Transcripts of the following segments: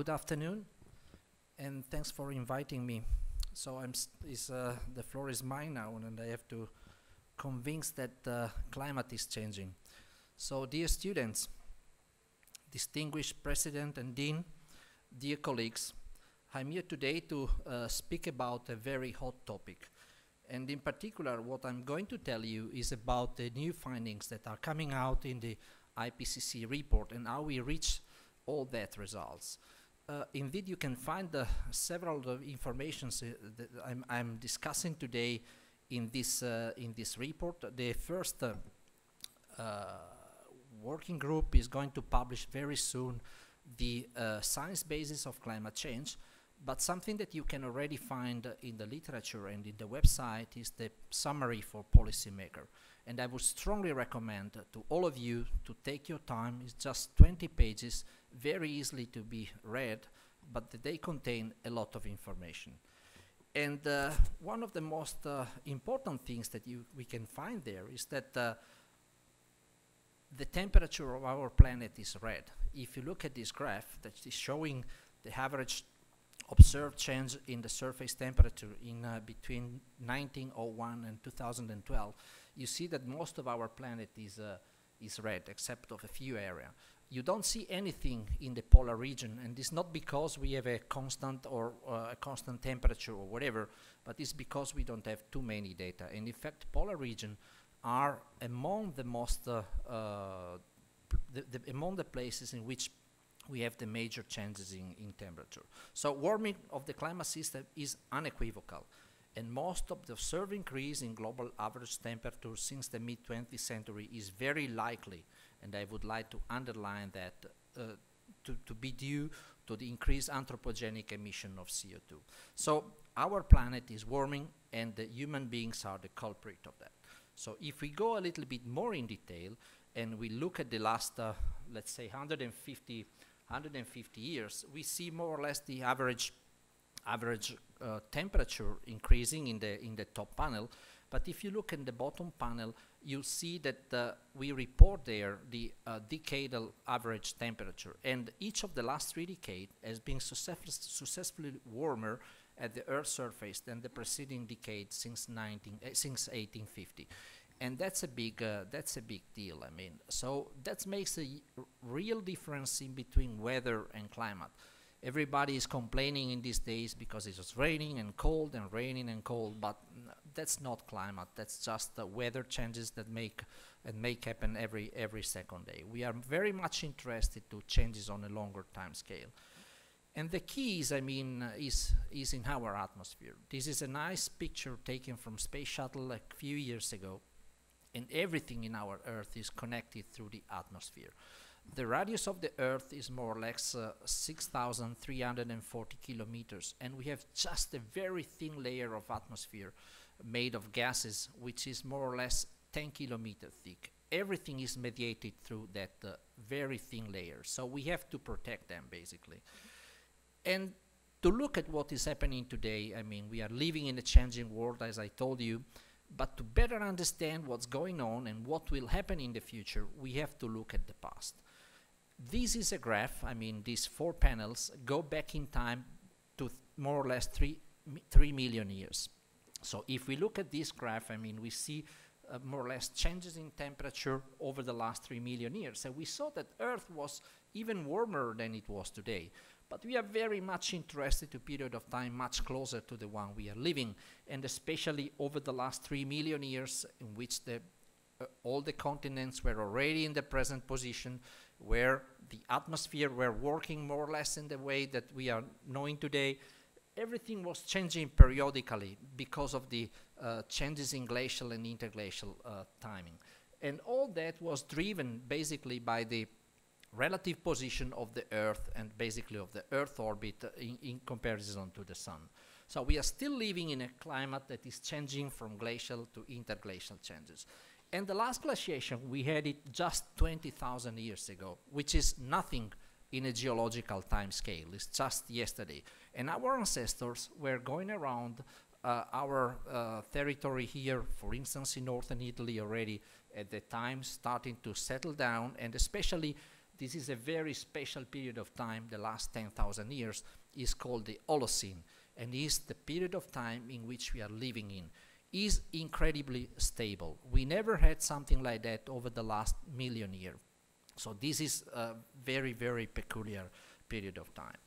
Good afternoon, and thanks for inviting me. So the floor is mine now, and I have to convince that climate is changing. So, dear students, distinguished President and Dean, dear colleagues, I'm here today to speak about a very hot topic. And in particular, what I'm going to tell you is about the new findings that are coming out in the IPCC report and how we reach all that results. Indeed, you can find several informations that I'm discussing today in this report. The first working group is going to publish very soon the science basis of climate change, but something that you can already find in the literature and in the website is the summary for policymaker. And I would strongly recommend to all of you to take your time. It's just 20 pages, very easily to be read, but they contain a lot of information. And one of the most important things that we can find there is that the temperature of our planet is red. If you look at this graph that is showing the average observed change in the surface temperature in between 1901 and 2012, you see that most of our planet is red, except of a few areas. You don't see anything in the polar region, and it's not because we have a constant or a constant temperature or whatever, but it's because we don't have too many data. And in fact, polar region are among the most among the places in which we have the major changes in temperature. So warming of the climate system is unequivocal, and most of the observed increase in global average temperature since the mid-20th century is very likely, and I would like to underline that, to be due to the increased anthropogenic emission of CO2. So our planet is warming, and the human beings are the culprit of that. So if we go a little bit more in detail, and we look at the last, let's say, 150 years, we see more or less the average temperature increasing in the top panel. But if you look in the bottom panel, you'll see that we report there the decadal average temperature, and each of the last 3 decades has been successfully warmer at the Earth's surface than the preceding decade since 1850. And that's a big deal. I mean, so that makes a real difference in between weather and climate. Everybody is complaining in these days because it was raining and cold and raining and cold, but that's not climate. That's just the weather changes that make happen every second day. We are very much interested to changes on a longer time scale. And the key is, I mean, is in our atmosphere. This is a nice picture taken from Space Shuttle a few years ago. And everything in our Earth is connected through the atmosphere. The radius of the Earth is more or less 6,340 kilometers, and we have just a very thin layer of atmosphere made of gases, which is more or less 10 kilometers thick. Everything is mediated through that very thin layer, so we have to protect them, basically. And to look at what is happening today, I mean, we are living in a changing world, as I told you. But to better understand what's going on and what will happen in the future, we have to look at the past. This is a graph. I mean, these 4 panels go back in time to more or less 3 million years. So if we look at this graph, I mean, we see more or less changes in temperature over the last 3 million years. And we saw that Earth was even warmer than it was today. But we are very much interested in a period of time much closer to the one we are living, and especially over the last 3 million years in which all the continents were already in the present position, where the atmosphere were working more or less in the way that we are knowing today. Everything was changing periodically because of the changes in glacial and interglacial timing. And all that was driven basically by the relative position of the Earth and basically of the Earth orbit in comparison to the Sun. So we are still living in a climate that is changing from glacial to interglacial changes. And the last glaciation, we had it just 20,000 years ago, which is nothing in a geological time scale. It's just yesterday. And our ancestors were going around our territory here, for instance, in northern Italy already at the time, starting to settle down, and especially This is a very special period of time, the last 10,000 years, is called the Holocene, and is the period of time in which we are living in. Is incredibly stable. We never had something like that over the last million years. So this is a very, very peculiar period of time.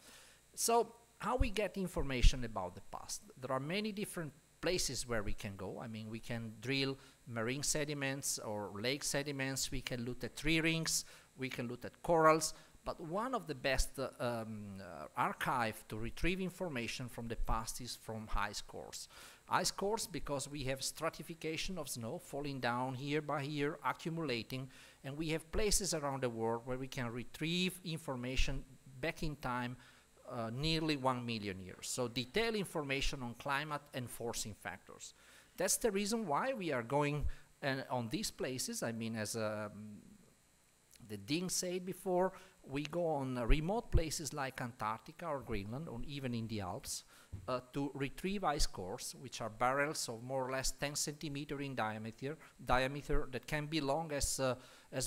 So how we get information about the past? There are many different places where we can go. I mean, we can drill marine sediments or lake sediments. We can look at tree rings. We can look at corals. But one of the best archive to retrieve information from the past is from ice cores. Ice cores because we have stratification of snow falling down here by here, accumulating, and we have places around the world where we can retrieve information back in time nearly 1 million years. So detailed information on climate and forcing factors. That's the reason why we are going on these places. I mean, as the Ding said before, we go on remote places like Antarctica or Greenland, or even in the Alps, to retrieve ice cores, which are barrels of more or less 10 centimeter in diameter that can be long as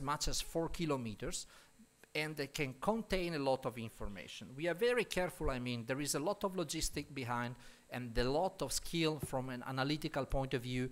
much as 4 kilometers, and they can contain a lot of information. We are very careful. I mean, there is a lot of logistic behind and a lot of skill from an analytical point of view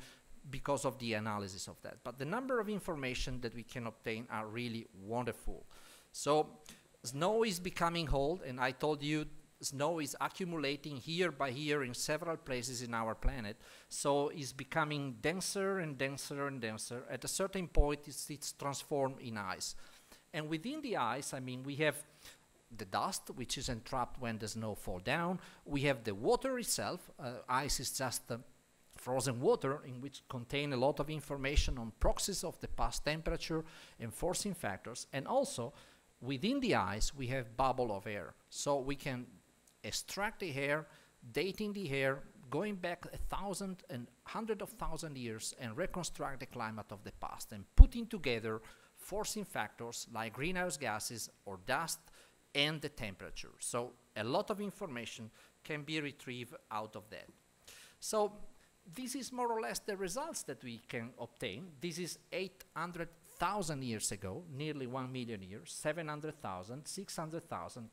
because of the analysis of that. But the number of information that we can obtain are really wonderful. So snow is becoming old, and I told you snow is accumulating year by year in several places in our planet. So it's becoming denser and denser and denser. At a certain point, it's transformed in ice. And within the ice, I mean, we have the dust, which is entrapped when the snow falls down. We have the water itself. Ice is just frozen water in which contain a lot of information on proxies of the past temperature and forcing factors. And also, within the ice, we have bubble of air. So we can extract the air, dating the air, going back 1,000 and hundreds of thousands years and reconstruct the climate of the past and putting together forcing factors like greenhouse gases or dust and the temperature. So a lot of information can be retrieved out of that. So this is more or less the results that we can obtain. This is 800,000 years ago, nearly 1 million years, 700,000, 600,000,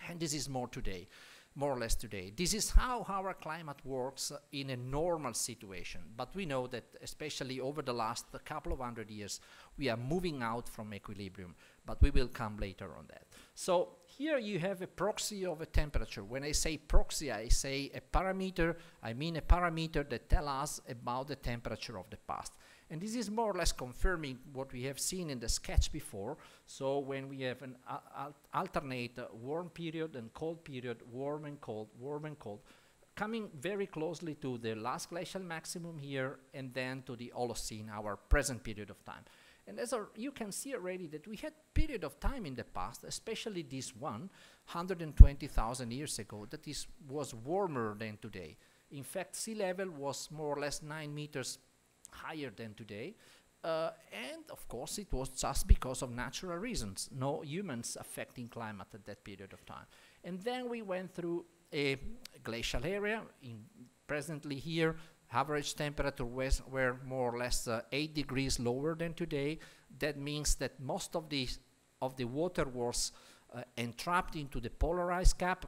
and this is more today, more or less today. This is how our climate works in a normal situation. But we know that especially over the last couple of hundred years, we are moving out from equilibrium, but we will come later on that. So here you have a proxy of a temperature. When I say proxy, I say a parameter, I mean a parameter that tells us about the temperature of the past. And this is more or less confirming what we have seen in the sketch before. So when we have an alternate warm period and cold period, warm and cold, coming very closely to the last glacial maximum here and then to the Holocene, our present period of time. And as you can see already that we had period of time in the past, especially this one, 120,000 years ago, that was warmer than today. In fact, sea level was more or less 9 meters higher than today. And of course, it was just because of natural reasons, no humans affecting climate at that period of time. And then we went through a glacial area. Presently here, average temperature were more or less 8 degrees lower than today. That means that most of the water was entrapped into the polar ice cap.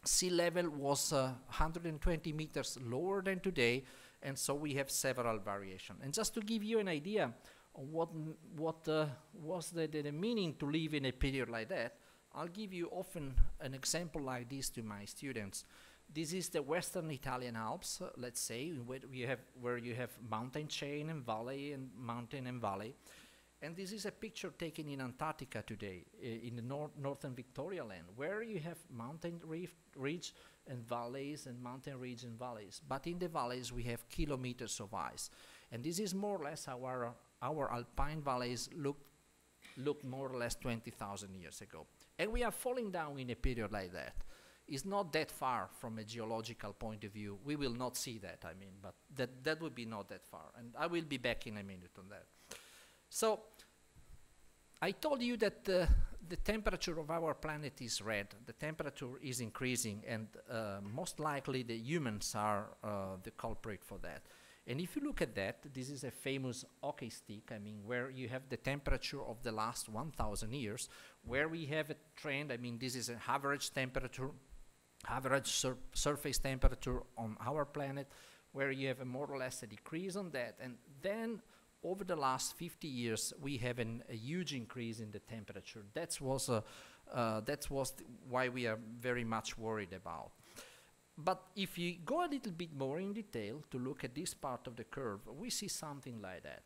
Sea level was 120 meters lower than today, and so we have several variations. And just to give you an idea of what was the meaning to live in a period like that, I'll give you often an example like this to my students. This is the Western Italian Alps, let's say, where you have mountain chain and valley and mountain and valley. And this is a picture taken in Antarctica today, in the northern Victoria land, where you have mountain ridge and valleys and mountain ridge and valleys. But in the valleys, we have kilometers of ice. And this is more or less how our alpine valleys looked more or less 20,000 years ago. And we are falling down in a period like that. It's not that far from a geological point of view. We will not see that, I mean, but that would be not that far. And I will be back in a minute on that. So I told you that the temperature of our planet is red. The temperature is increasing, and most likely the humans are the culprit for that. And if you look at that, this is a famous hockey stick, I mean, where you have the temperature of the last 1,000 years, where we have a trend, I mean, this is an average temperature, average surface temperature on our planet, where you have a more or less a decrease on that. And then over the last 50 years, we have a huge increase in the temperature. That was why we are very much worried about. But if you go a little bit more in detail to look at this part of the curve, we see something like that.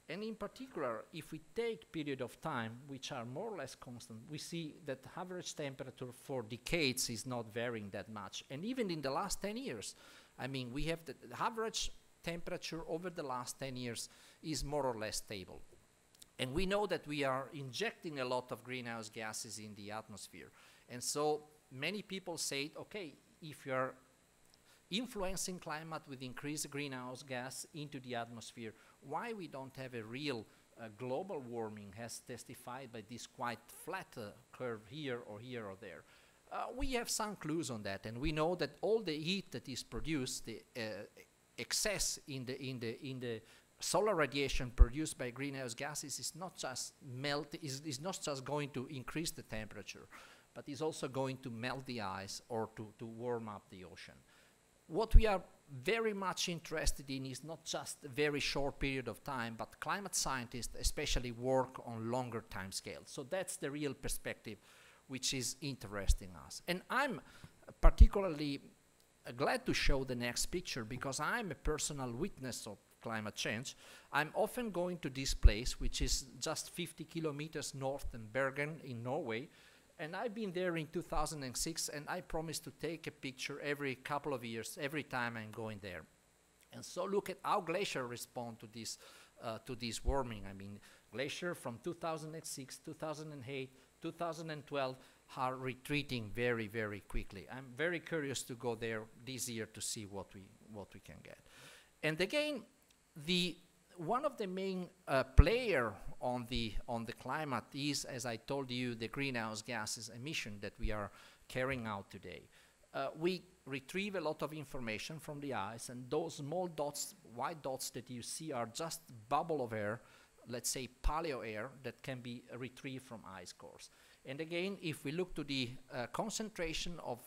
And in particular, if we take period of time, which are more or less constant, we see that average temperature for decades is not varying that much. And even in the last 10 years, I mean, we have the average temperature over the last 10 years is more or less stable. And we know that we are injecting a lot of greenhouse gases in the atmosphere. And so many people say, okay, if you're influencing climate with increased greenhouse gas into the atmosphere, why we don't have a real global warming as testified by this quite flat curve here or there. We have some clues on that, and we know that all the heat that is produced, the excess in the solar radiation produced by greenhouse gases is not just is not just going to increase the temperature, but is also going to melt the ice or to warm up the ocean. What we are very much interested in is not just a very short period of time, but climate scientists especially work on longer time scales. So that's the real perspective which is interesting us. And I'm particularly glad to show the next picture because I'm a personal witness of climate change. I'm often going to this place, which is just 50 kilometers north in Bergen in Norway. And I've been there in 2006, and I promised to take a picture every couple of years, every time I'm going there. And so look at how Glacier respond to this warming. I mean, Glacier from 2006, 2008, 2012 are retreating very, very quickly. I'm very curious to go there this year to see what we can get. And again, one of the main player on the climate is, as I told you, the greenhouse gases emission that we are carrying out today. We retrieve a lot of information from the ice, and those small dots, white dots that you see are just bubble of air, let's say paleo air, that can be retrieved from ice cores. And again, if we look to the concentration of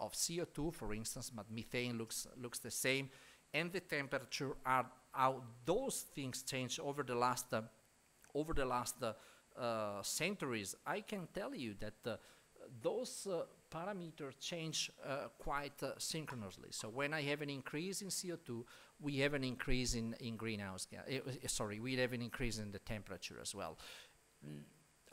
CO2, for instance, but methane looks the same, and the temperature are how those things change over the last centuries. I can tell you that those parameters change quite synchronously. So when I have an increase in CO2, we have an increase in greenhouse gas. We have an increase in the temperature as well.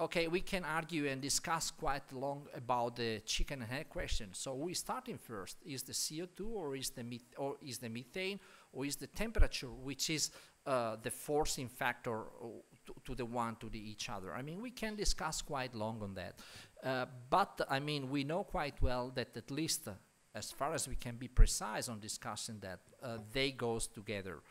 Okay, we can argue and discuss quite long about the chicken and egg question. So we starting first: is the CO2 or is the methane or is the temperature, which is the forcing factor to each other? I mean, we can discuss quite long on that, but I mean, we know quite well that at least as far as we can be precise on discussing that, they goes together.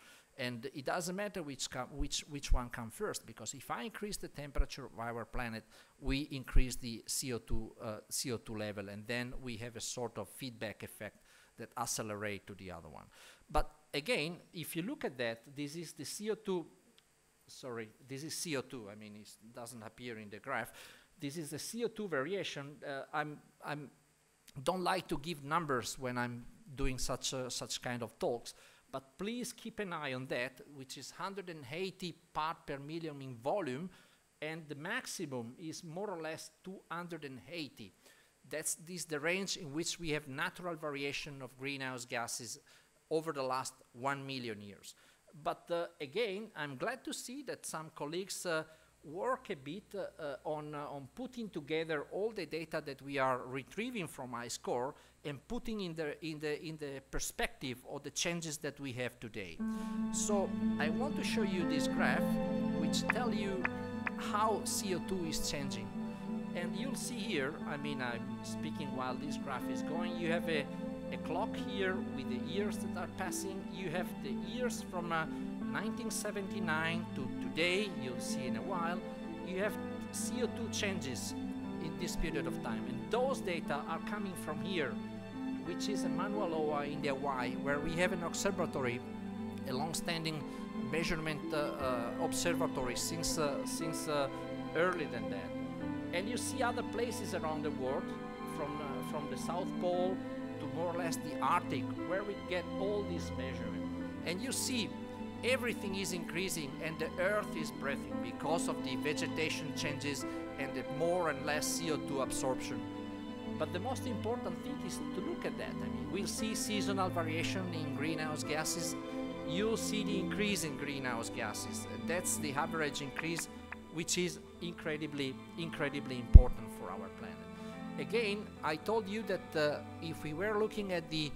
And it doesn't matter which one comes first, because if I increase the temperature of our planet, we increase the CO2 level, and then we have a sort of feedback effect that accelerate to the other one. But again, if you look at that, this is the CO2. Sorry, this is CO2. I mean, it doesn't appear in the graph. This is the CO2 variation. Don't like to give numbers when I'm doing such kind of talks. But please keep an eye on that, which is 180 part per million in volume, and the maximum is more or less 280. This is the range in which we have natural variation of greenhouse gases over the last 1 million years. But again, I'm glad to see that some colleagues work a bit on putting together all the data that we are retrieving from ice core and putting in the perspective of the changes that we have today. So I want to show you this graph, which tell you how CO2 is changing. And you'll see here, I mean, I'm speaking while this graph is going, you have a clock here with the years that are passing. You have the years from 1979 to today, you'll see in a while. You have CO2 changes in this period of time, and those data are coming from here, which is a Manualoa in the Hawaii, where we have an observatory a long-standing measurement observatory since earlier than that. And you see other places around the world, from the South Pole to more or less the Arctic, where we get all these measurements. And you see everything is increasing and the Earth is breathing because of the vegetation changes and the more and less CO2 absorption. But the most important thing is to look at that. I mean, we'll see seasonal variation in greenhouse gases. You'll see the increase in greenhouse gases. That's the average increase, which is incredibly important for our planet. Again, I told you that if we were looking at the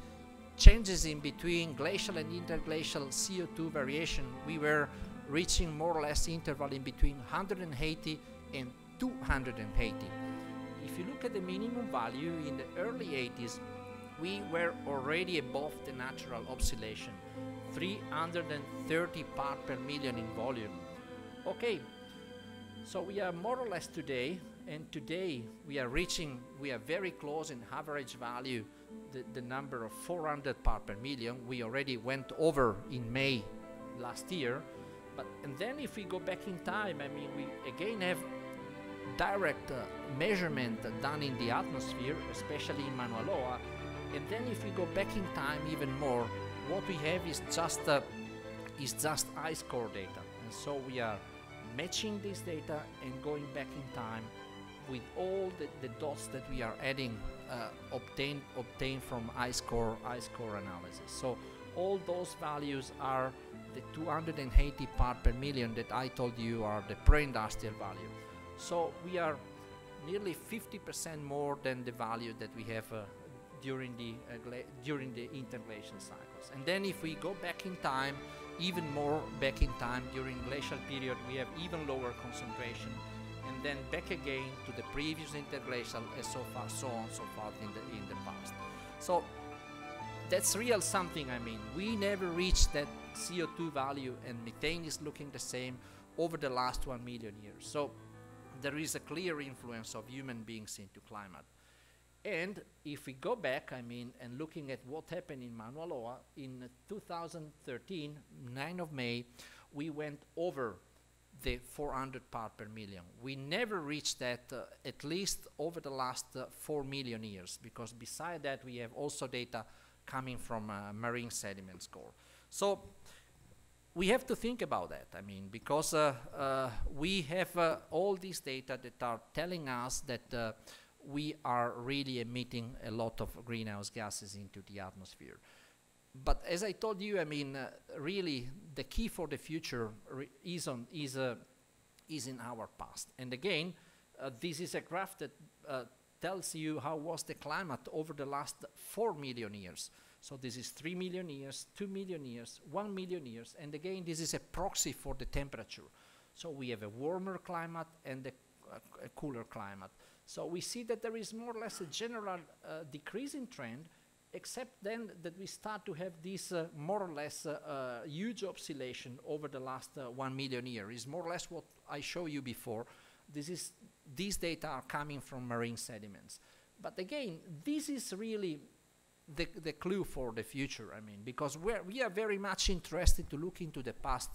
changes in between glacial and interglacial CO2 variation, we were reaching more or less interval in between 180 and 280. If you look at the minimum value in the early 80s, we were already above the natural oscillation, 330 part per million in volume. Okay, so we are more or less today, and today we are very close in average value the number of 400 part per million. We already went over in May last year, and then if we go back in time, I mean, we again have direct measurement done in the atmosphere, especially in Mauna Loa, and then if we go back in time even more, what we have is just ice core data. And so we are matching this data and going back in time with all the dots that we are adding, obtained from ice core analysis. So all those values are the 280 part per million that I told you are the pre-industrial value. So we are nearly 50% more than the value that we have during the interglacial cycles. And then if we go back in time, even more back in time, during glacial period, we have even lower concentration, and then back again to the previous interglacial, and so on, so forth in the past. So that's real something. I mean, we never reached that CO2 value, and methane is looking the same over the last 1 million years. So there is a clear influence of human beings into climate. And if we go back, I mean, and looking at what happened in Mauna Loa, in 2013, 9 of May, we went over the 400 part per million. We never reached that, at least over the last 4 million years, because beside that, we have also data coming from marine sediment core. So we have to think about that, I mean, because we have all these data that are telling us that we are really emitting a lot of greenhouse gases into the atmosphere. But as I told you, I mean, really the key for the future is in our past. And again, this is a graph that tells you how was the climate over the last 4 million years. So this is 3 million years, 2 million years, 1 million years, and again, this is a proxy for the temperature. So we have a warmer climate and a cooler climate. So we see that there is more or less a general decreasing trend, except then that we start to have this more or less huge oscillation over the last 1 million years. Is more or less what I showed you before. These data are coming from marine sediments. But again, this is really the clue for the future, I mean, because we are very much interested to look into the past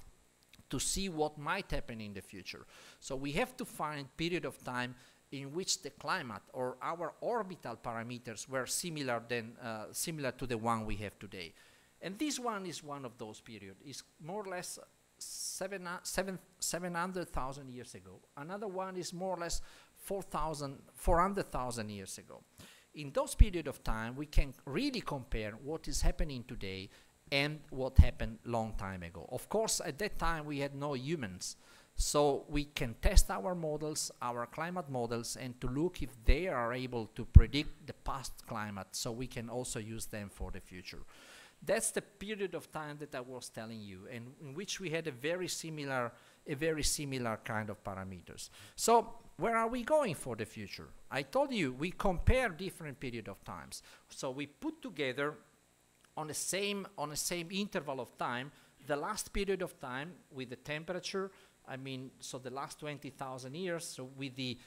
to see what might happen in the future. So we have to find a period of time in which the climate or our orbital parameters were similar to the one we have today. And this one is one of those periods. It's more or less 700,000 years ago. Another one is more or less 400,000 years ago. In those periods of time, we can really compare what is happening today and what happened long time ago. Of course, at that time, we had no humans. So we can test our models, our climate models, and to look if they are able to predict the past climate, so we can also use them for the future. That's the period of time that I was telling you, and in which we had a very similar kind of parameters. So where are we going for the future? I told you we compare different period of times. So we put together on the same interval of time the last period of time with the temperature. I mean, so the last 20,000 years, so with the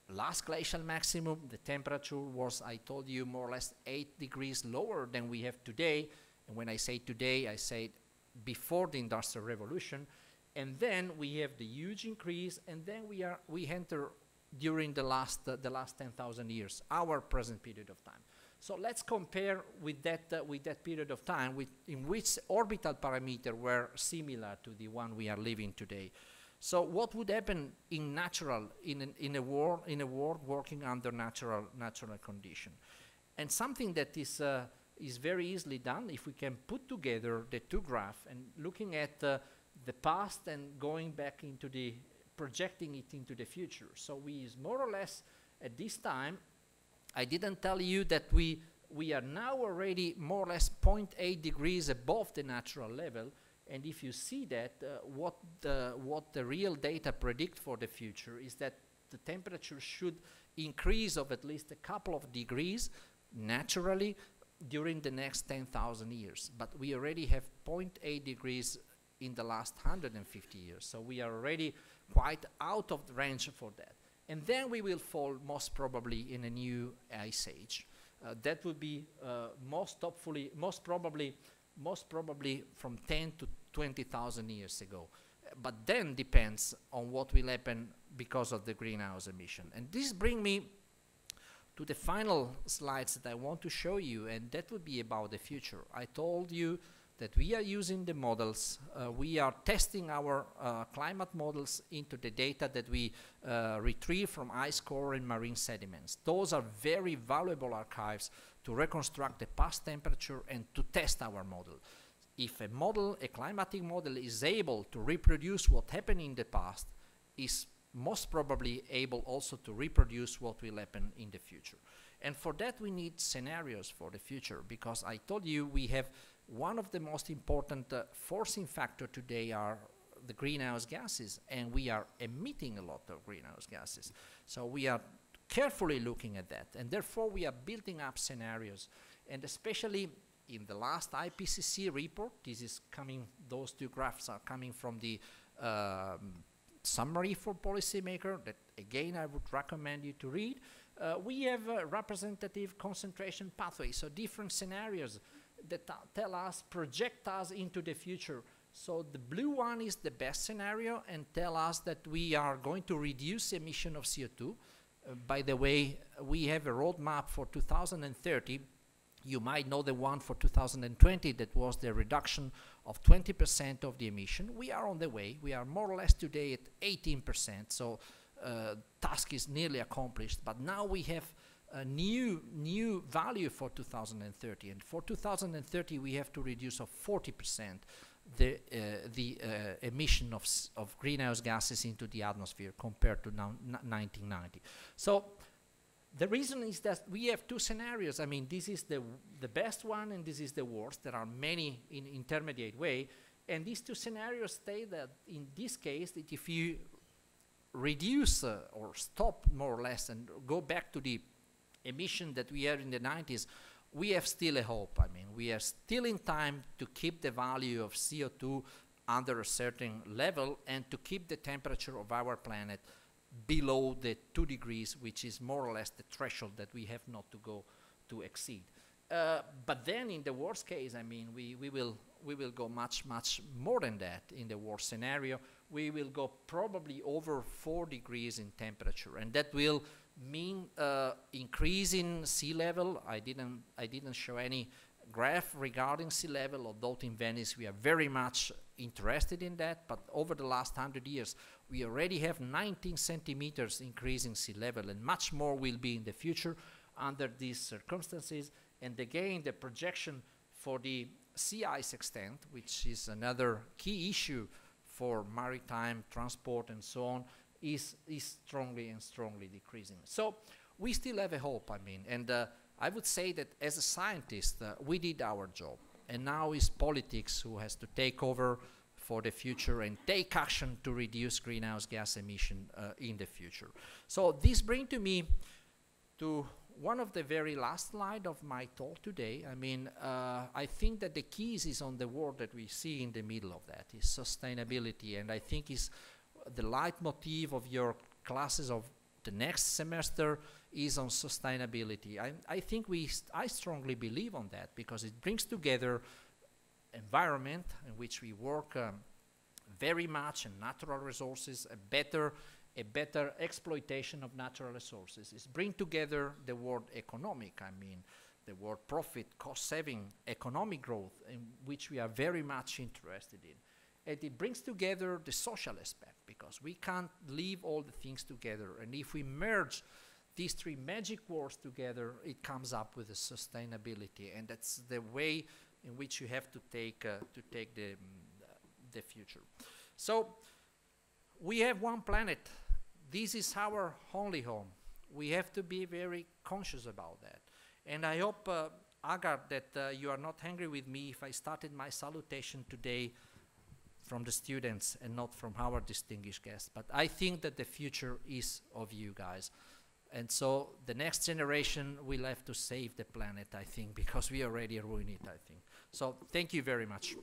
last glacial maximum, the temperature was, I told you, more or less 8 degrees lower than we have today. And when I say today, I say before the Industrial Revolution, and then we have the huge increase, and then we enter during the last 10,000 years, our present period of time. So let's compare with that period of time, in which orbital parameters were similar to the one we are living today. So what would happen in a world working under natural condition? And something that is very easily done if we can put together the two graphs and looking at the past and going back into projecting it into the future. So we is more or less at this time. I didn't tell you that we are now already more or less 0.8 degrees above the natural level, and if you see that, what the real data predict for the future is that the temperature should increase of at least a couple of degrees naturally during the next 10,000 years. But we already have 0.8 degrees in the last 150 years, so we are already quite out of the range for that. And then we will fall most probably in a new ice age. That would be most probably from 10 to 20,000 years ago. But then depends on what will happen because of the greenhouse emission. And this brings me to the final slides that I want to show you, and that would be about the future. I told you that we are using the models. We are testing our climate models into the data that we retrieve from ice core and marine sediments. Those are very valuable archives to reconstruct the past temperature and to test our model. If a climatic model is able to reproduce what happened in the past, is most probably able also to reproduce what will happen in the future. And for that we need scenarios for the future, because I told you we have one of the most important forcing factor today are the greenhouse gases, and we are emitting a lot of greenhouse gases. So we are carefully looking at that, and therefore we are building up scenarios. And especially in the last IPCC report, those two graphs are coming from the summary for policymaker that again I would recommend you to read. We have a representative concentration pathway, so different scenarios that project us into the future. So the blue one is the best scenario and tell us that we are going to reduce emission of CO2. By the way, we have a roadmap for 2030. You might know the one for 2020 that was the reduction of 20% of the emission. We are on the way. We are more or less today at 18%. So task is nearly accomplished. But now we have a new value for 2030. And for 2030, we have to reduce of 40% the emission of greenhouse gases into the atmosphere compared to 1990. So the reason is that we have two scenarios. I mean, this is the best one and this is the worst. There are many in intermediate way. And these two scenarios say that in this case, that if you reduce or stop more or less and go back to the emission that we had in the 90s, we have still a hope. I mean, we are still in time to keep the value of CO2 under a certain level and to keep the temperature of our planet below the 2 degrees, which is more or less the threshold that we have not to go to exceed. But then in the worst case, I mean, we will go much more than that. In the worst scenario, we will go probably over 4 degrees in temperature, and that will mean increase in sea level. I didn't show any graph regarding sea level, although in Venice we are very much interested in that. But over the last 100 years, we already have 19 centimeters increase in sea level, and much more will be in the future under these circumstances. And again, the projection for the sea ice extent, which is another key issue for maritime transport and so on, is strongly decreasing. So we still have a hope, I mean, and I would say that as a scientist, we did our job, and now it's politics who has to take over for the future and take action to reduce greenhouse gas emission in the future. So this brings me to one of the very last slides of my talk today. I mean, I think that the keys is on the word that we see in the middle of that, is sustainability, and I think is the leitmotif of your classes of the next semester is on sustainability. I think I strongly believe on that, because it brings together environment in which we work very much in natural resources, a better exploitation of natural resources, is bring together the word economic, I mean, the word profit, cost saving, economic growth, in which we are very much interested in. And it brings together the social aspect, because we can't leave all the things together. And if we merge these three magic words together, it comes up with a sustainability. And that's the way in which you have to take the future. So we have one planet. This is our only home. We have to be very conscious about that. And I hope, Agar, that you are not angry with me if I started my salutation today from the students and not from our distinguished guests. But I think that the future is of you guys. And so the next generation will have to save the planet, I think, because we already ruined it, I think. So thank you very much.